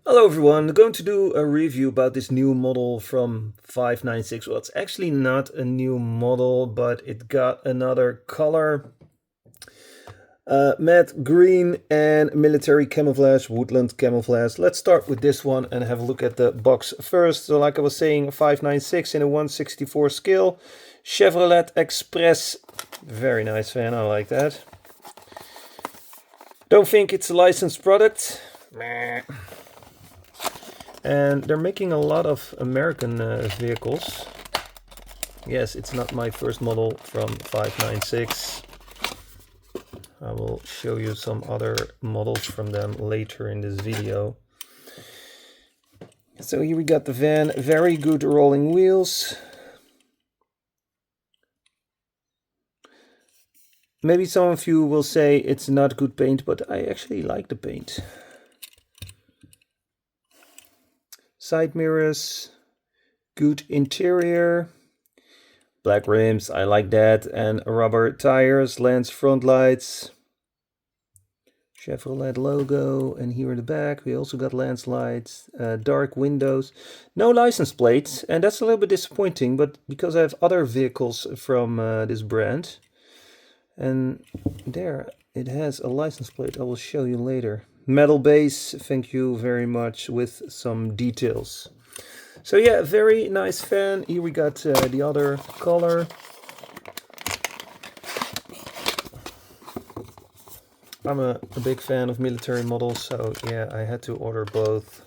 Hello everyone, I'm going to do a review about this new model from 596. Well, it's actually not a new model, but it got another color. Matte green and military camouflage, woodland camouflage. Let's start with this one and have a look at the box first. So like I was saying, 596 in a 1/64 scale. Chevrolet Express. Very nice fan, I like that. Don't think it's a licensed product. Meh. And they're making a lot of American vehicles. Yes, it's not my first model from 596. I will show you some other models from them later in this video. So here we got the van, very good rolling wheels. Maybe some of you will say it's not good paint, but I actually like the paint. Side mirrors, good interior, black rims, I like that, and rubber tires, Lance front lights, Chevrolet logo, and here in the back we also got Lance lights, dark windows, no license plates, and that's a little bit disappointing, but because I have other vehicles from this brand, and there it has a license plate, I will show you later. Metal base, thank you very much, with some details. So yeah, very nice fan. Here we got the other color. I'm a big fan of military models, so yeah, I had to order both.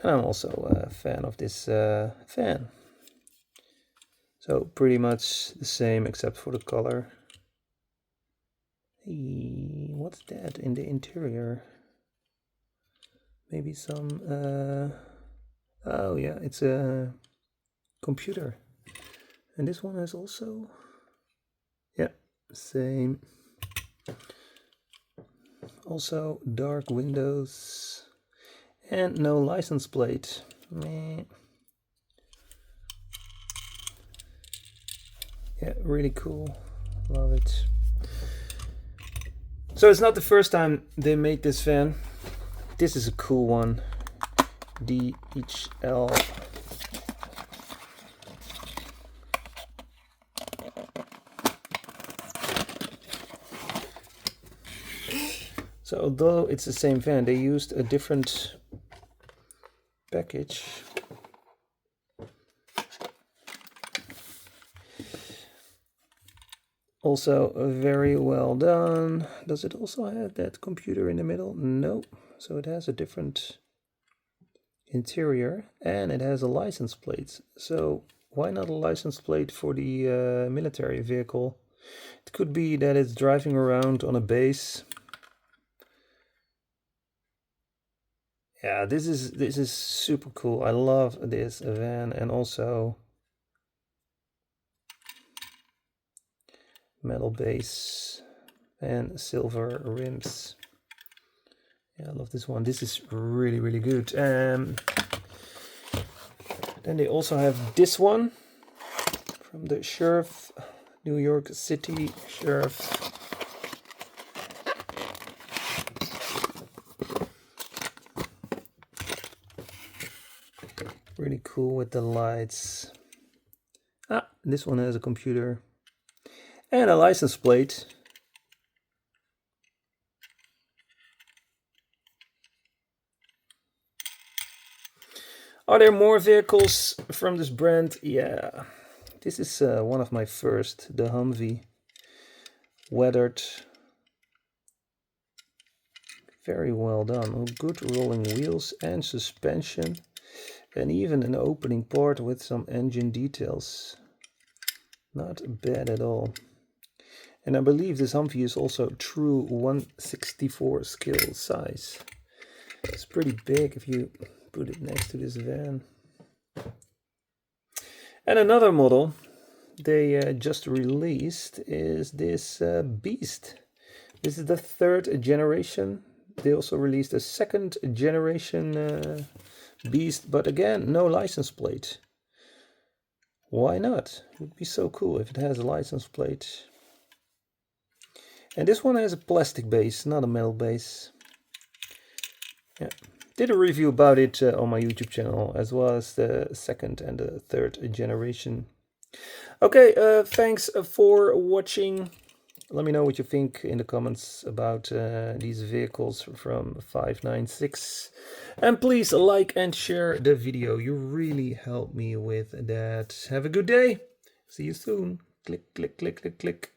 And I'm also a fan of this fan. So pretty much the same except for the color. Hey, what's that in the interior? Maybe some... oh yeah, it's a computer. And this one is also... yeah, same. Also dark windows. And no license plate. Meh. Yeah, really cool. Love it. So it's not the first time they made this van. This is a cool one. DHL. So although it's the same van, they used a different package. Also very well done. Does it also have that computer in the middle? No. So it has a different interior and it has a license plate. So why not a license plate for the military vehicle? It could be that it's driving around on a base. Yeah, this is super cool. I love this van, and also metal base and silver rims. Yeah, I love this one. This is really, really good. Then they also have this one from the Sheriff, New York City Sheriff. Really cool with the lights. Ah, this one has a computer and a license plate. Are there more vehicles from this brand? Yeah, this is one of my first, the Humvee. Weathered. Very well done. Good rolling wheels and suspension. And even an opening part with some engine details. Not bad at all. And I believe this Humvee is also true 1/64 scale size. It's pretty big if you put it next to this van. And another model they just released is this Beast. This is the 3rd generation. They also released a 2nd generation Beast, but again, no license plate. Why not? It would be so cool if it has a license plate. And this one has a plastic base, not a metal base. Yeah, did a review about it on my YouTube channel, as well as the second and the third generation. Okay, thanks for watching. Let me know what you think in the comments about these vehicles from 596. And please like and share the video. You really help me with that. Have a good day. See you soon. Click, click, click, click, click.